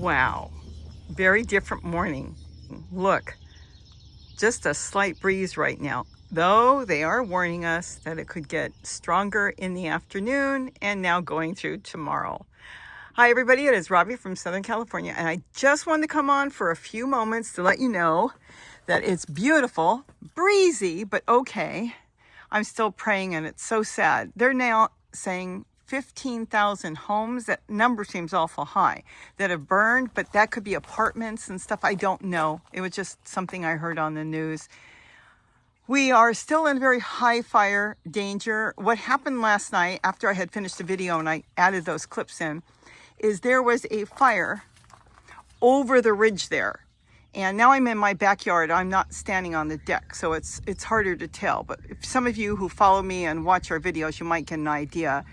Wow, very different morning. Look, just a slight breeze right now, though they are warning us that it could get stronger in the afternoon and now going through tomorrow. Hi everybody, it is Robbie from Southern California, and I just wanted to come on for a few moments to let you know that it's beautiful, breezy, but okay. I'm still praying and it's so sad. They're now saying 15,000 homes. That number seems awful high that have burned, but that could be apartments and stuff. I don't know. It was just something I heard on the news. We are still in very high fire danger. What happened last night after I had finished the video and I added those clips in is there was a fire over the ridge there. And now I'm in my backyard. I'm not standing on the deck, so it's harder to tell. But if some of you who follow me and watch our videos, you might get an idea.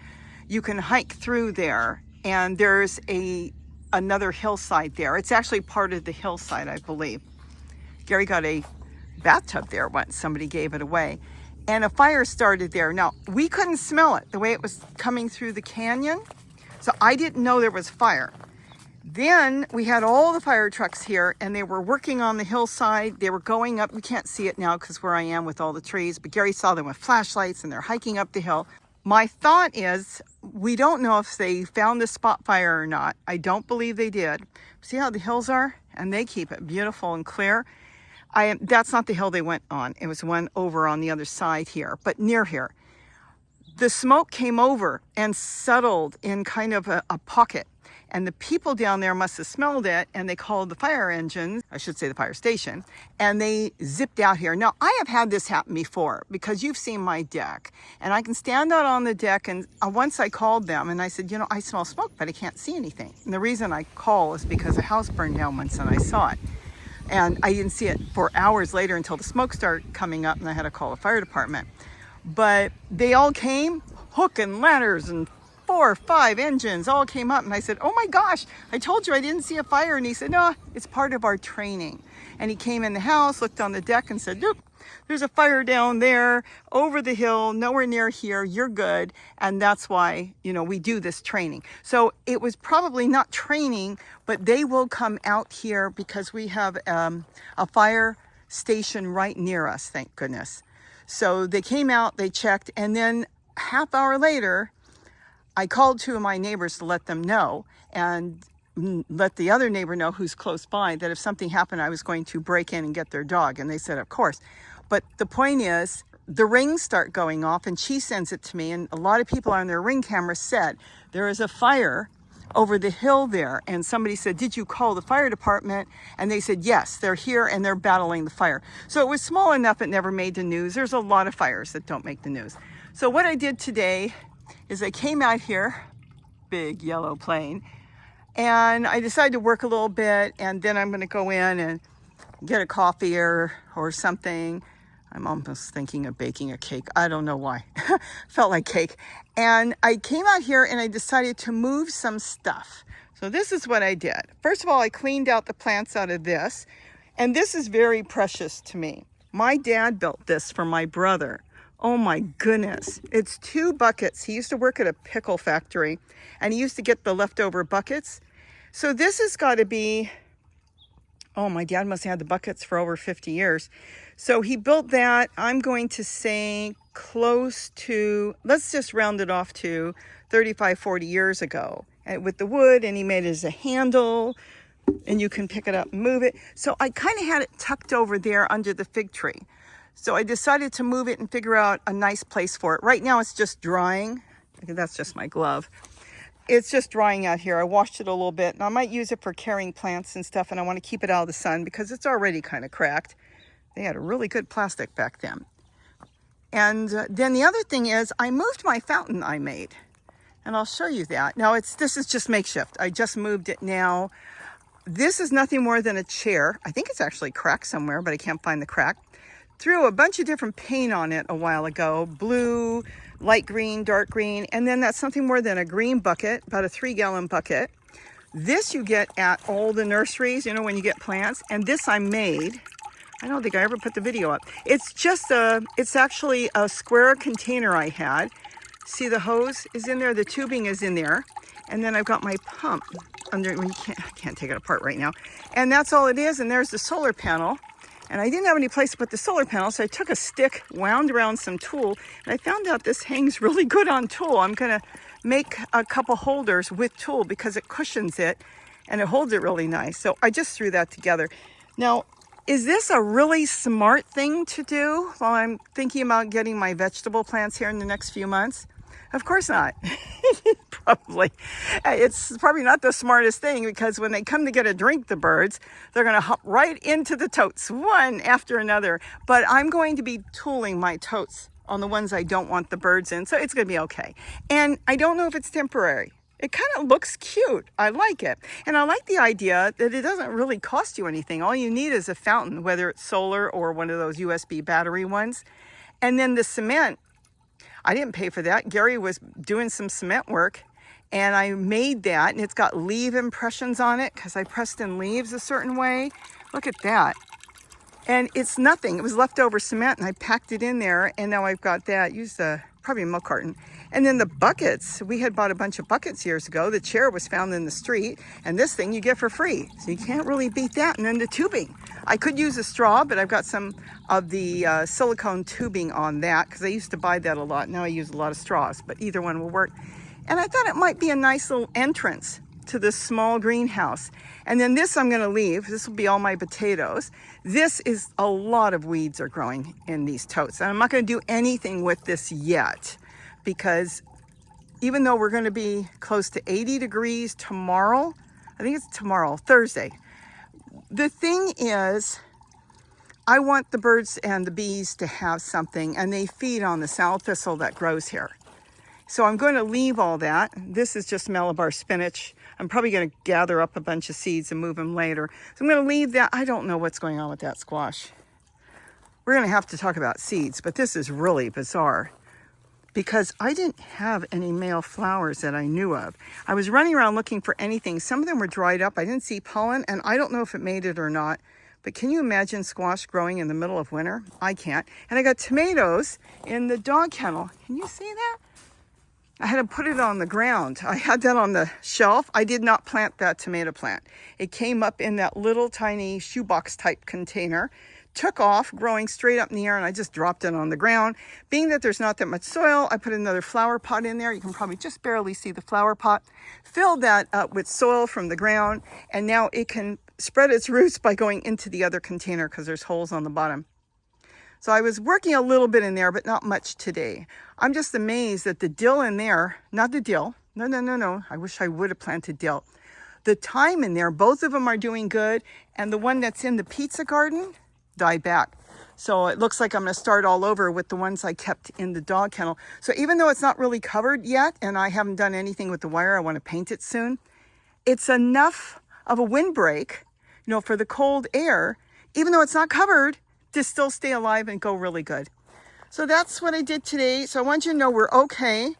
You can hike through there, and there's another hillside there. It's actually part of the hillside, I believe. Gary got a bathtub there once. Somebody gave it away. And a fire started there. Now, we couldn't smell it the way it was coming through the canyon, so I didn't know there was fire. Then we had all the fire trucks here, and they were working on the hillside. They were going up. We can't see it now because where I am with all the trees, but Gary saw them with flashlights and they're hiking up the hill. My thought is, we don't know if they found the spot fire or not. I don't believe they did. See how the hills are? And they keep it beautiful and clear. That's not the hill they went on. It was one over on the other side here, but near here. The smoke came over and settled in kind of a pocket. And the people down there must have smelled it, and they called the fire engines, I should say the fire station, and they zipped out here. Now, I have had this happen before because you've seen my deck, and I can stand out on the deck, and once I called them and I said, you know, I smell smoke, but I can't see anything. And the reason I call is because a house burned down once and I saw it. And I didn't see it for hours later until the smoke started coming up and I had to call the fire department. But they all came, hook and ladders and 4 or 5 engines all came up, and I said, oh my gosh, I told you I didn't see a fire. And he said, no, it's part of our training. And he came in the house, looked on the deck and said, look, there's a fire down there over the hill, nowhere near here, you're good. And that's why, you know, we do this training. So it was probably not training, but they will come out here because we have a fire station right near us, thank goodness. So they came out, they checked, and then half hour later, I called 2 of my neighbors to let them know and let the other neighbor know who's close by that if something happened, I was going to break in and get their dog. And they said, of course. But the point is, the rings start going off and she sends it to me. And a lot of people on their ring cameras said, there is a fire over the hill there. And somebody said, did you call the fire department? And they said, yes, they're here and they're battling the fire. So it was small enough it never made the news. There's a lot of fires that don't make the news. So what I did today is I came out here, big yellow plane, and I decided to work a little bit, and then I'm going to go in and get a coffee or something. I'm almost thinking of baking a cake. I don't know why. Felt like cake. And I came out here and I decided to move some stuff. So this is what I did. First of all, I cleaned out the plants out of this, and this is very precious to me. My dad built this for my brother. Oh my goodness, it's 2 buckets. He used to work at a pickle factory and he used to get the leftover buckets. So this has got to be, oh, my dad must have had the buckets for over 50 years. So he built that, I'm going to say close to, let's just round it off to 35, 40 years ago with the wood, and he made it as a handle and you can pick it up and move it. So I kind of had it tucked over there under the fig tree. So I decided to move it and figure out a nice place for it. Right now it's just drying. That's just my glove. It's just drying out here. I washed it a little bit and I might use it for carrying plants and stuff, and I want to keep it out of the sun because it's already kind of cracked. They had a really good plastic back then. And then the other thing is I moved my fountain I made, and I'll show you that. Now this is just makeshift. I just moved it now. This is nothing more than a chair. I think it's actually cracked somewhere, but I can't find the crack. Threw a bunch of different paint on it a while ago, blue, light green, dark green, and then that's something more than a green bucket, about a 3-gallon bucket. This you get at all the nurseries, you know, when you get plants, and this I made. I don't think I ever put the video up. It's actually a square container I had. See, the hose is in there, the tubing is in there, and then I've got my pump. under, well, I can't take it apart right now. And that's all it is. And there's the solar panel. And I didn't have any place to put the solar panel, so I took a stick, wound around some tulle, and I found out this hangs really good on tulle. I'm gonna make a couple holders with tulle because it cushions it and it holds it really nice. So I just threw that together. Now, is this a really smart thing to do while I'm thinking about getting my vegetable plants here in the next few months? Of course not. Probably. It's probably not the smartest thing, because when they come to get a drink, the birds, they're going to hop right into the totes, one after another. But I'm going to be tooling my totes on the ones I don't want the birds in, so it's going to be okay. And I don't know if it's temporary. It kind of looks cute. I like it. And I like the idea that it doesn't really cost you anything. All you need is a fountain, whether it's solar or one of those USB battery ones. And then the cement, I didn't pay for that. Gary was doing some cement work, and I made that, and it's got leaf impressions on it because I pressed in leaves a certain way. Look at that. And it's nothing. It was leftover cement, and I packed it in there, and now I've got that. Used probably a milk carton. And then the buckets, we had bought a bunch of buckets years ago. The chair was found in the street, and this thing you get for free. So you can't really beat that. And then the tubing. I could use a straw, but I've got some of the silicone tubing on that because I used to buy that a lot. Now I use a lot of straws, but either one will work. And I thought it might be a nice little entrance to this small greenhouse. And then this I'm going to leave. This will be all my potatoes. This is a lot of weeds are growing in these totes. And I'm not going to do anything with this yet, because even though we're going to be close to 80 degrees tomorrow, I think it's tomorrow, Thursday. The thing is, I want the birds and the bees to have something, and they feed on the sow thistle that grows here. So I'm going to leave all that. This is just Malabar spinach. I'm probably going to gather up a bunch of seeds and move them later. So I'm going to leave that. I don't know what's going on with that squash. We're going to have to talk about seeds, but this is really bizarre because I didn't have any male flowers that I knew of. I was running around looking for anything. Some of them were dried up. I didn't see pollen, and I don't know if it made it or not. But can you imagine squash growing in the middle of winter? I can't. And I got tomatoes in the dog kennel. Can you see that? I had to put it on the ground. I had that on the shelf. I did not plant that tomato plant. It came up in that little tiny shoebox type container, took off, growing straight up in the air, and I just dropped it on the ground. Being that there's not that much soil, I put another flower pot in there. You can probably just barely see the flower pot. Filled that up with soil from the ground, and now it can spread its roots by going into the other container because there's holes on the bottom. So I was working a little bit in there, but not much today. I'm just amazed that the dill in there, not the dill, no. I wish I would have planted dill. The thyme in there, both of them are doing good. And the one that's in the pizza garden died back. So it looks like I'm going to start all over with the ones I kept in the dog kennel. So even though it's not really covered yet, and I haven't done anything with the wire, I want to paint it soon. It's enough of a windbreak, for the cold air, even though it's not covered, to still stay alive and go really good. So that's what I did today. So I want you to know we're okay.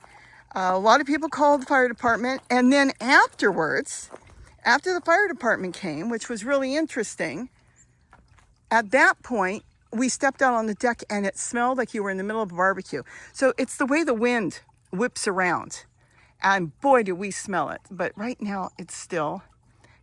A lot of people called the fire department. And then afterwards, after the fire department came, which was really interesting, at that point, we stepped out on the deck and it smelled like you were in the middle of a barbecue. So it's the way the wind whips around. And boy, do we smell it. But right now, it's still.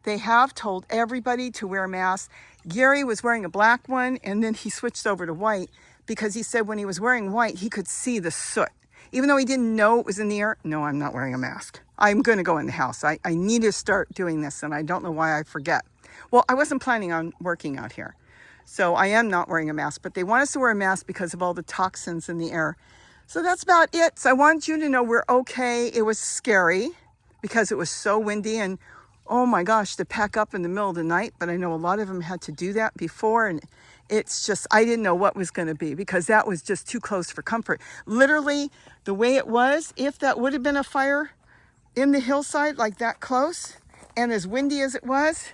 They have told everybody to wear masks. Gary was wearing a black one, and then he switched over to white because he said when he was wearing white, he could see the soot. Even though he didn't know it was in the air, no, I'm not wearing a mask. I'm going to go in the house. I need to start doing this, and I don't know why I forget. Well, I wasn't planning on working out here, so I am not wearing a mask, but they want us to wear a mask because of all the toxins in the air. So that's about it. So I want you to know we're okay. It was scary because it was so windy, and oh my gosh, to pack up in the middle of the night, but I know a lot of them had to do that before, and it's just, I didn't know what was going to be because that was just too close for comfort. Literally, the way it was, if that would have been a fire in the hillside like that close and as windy as it was,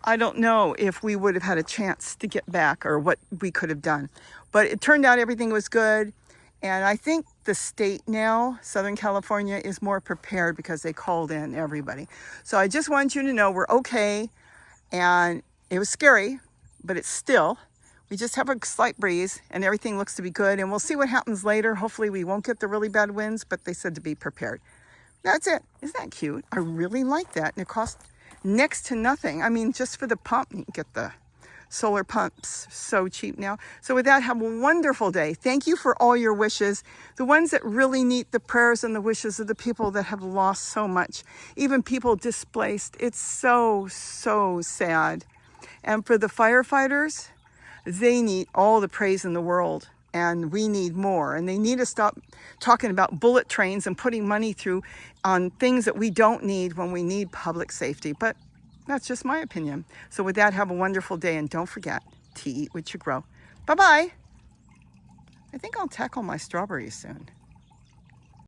I don't know if we would have had a chance to get back or what we could have done. But it turned out everything was good. And I think the state now, Southern California, is more prepared because they called in everybody. So I just want you to know we're okay. And it was scary, but it's still, we just have a slight breeze and everything looks to be good. And we'll see what happens later. Hopefully we won't get the really bad winds, but they said to be prepared. That's it. Isn't that cute? I really like that. And it cost next to nothing. I mean, just for the pump, you can get the solar pumps so cheap now. So with that, have a wonderful day. Thank you for all your wishes. The ones that really need the prayers and the wishes of the people that have lost so much, even people displaced. It's so, so sad. And for the firefighters, they need all the praise in the world, and we need more. And they need to stop talking about bullet trains and putting money through on things that we don't need when we need public safety. But that's just my opinion. So with that, have a wonderful day, and don't forget to eat what you grow. Bye-bye. I think I'll tackle my strawberries soon.